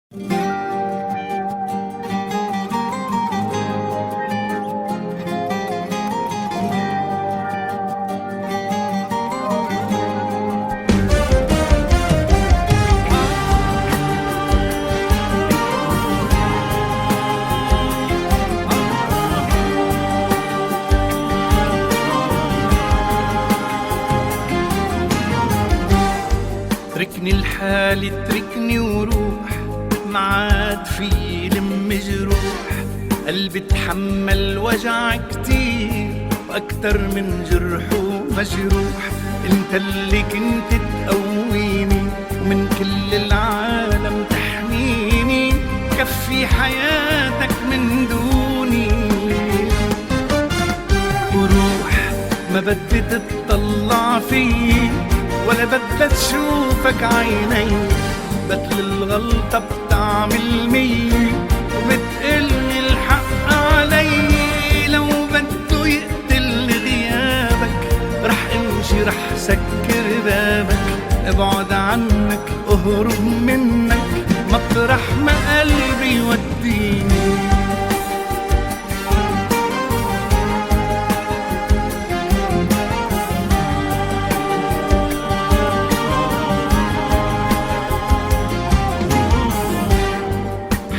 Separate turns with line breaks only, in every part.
اتركني لحالي اتركني وروح، معاد في لم جروح. قلبي تحمل وجع كتير واكتر من جرح ومجروح. انت اللي كنت تقويني ومن كل العالم تحميني، كفي حياتك من دوني. وروح ما بدي تطلع فيي ولا بدها تشوفك عيني، بدل الغلطة بتعمل مية وبتقلني الحق علي. لو بده يقتل غيابك رح امشي رح سكر بابك، ابعد عنك اهرب منك مطرح ما قلبي يوديني.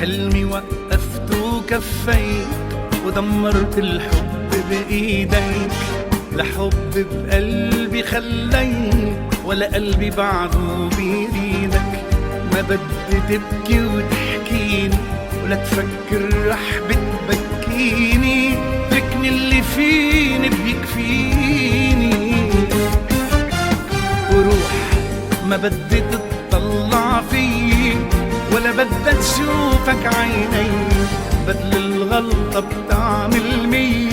حلمي وقفت وكفيت ودمرت الحب بإيديك، لحب بقلبي خليت ولا قلبي بعده بيريدك. ما بدي تبكي وتحكيني ولا تفكر رح بتبكيني، اتركني اللي فيني بيكفيني. وروح ما بدي تطلع فيي ولا بدها تشوفك عيني، بدل الغلطة بتعمل مية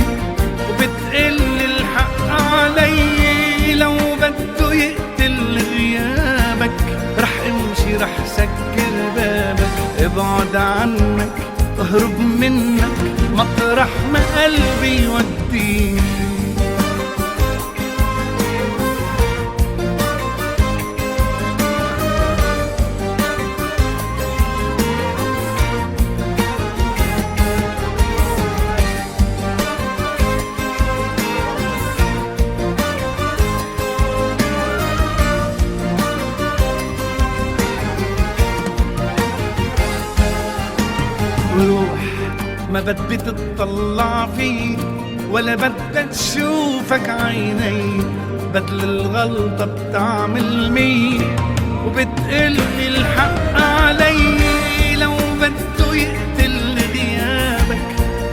وبتقل الحق علي. لو بده يقتل غيابك رح امشي رح سكر بابك، ابعد عنك اهرب منك مطرح ما قلبي يوديني. وروح ما بدي تطلع فيك ولا بدها تشوفك عيني، بدل الغلطة بتعمل مية وبتقلي الحق علي. لو بده يقتل غيابك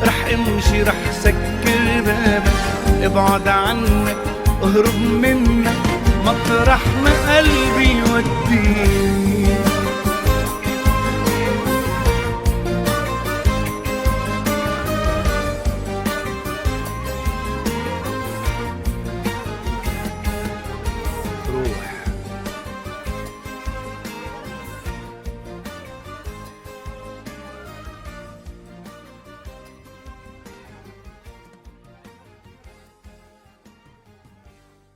رح امشي رح سكر بابك، ابعد عنك اهرب منك مطرح ما قلبي يوديني.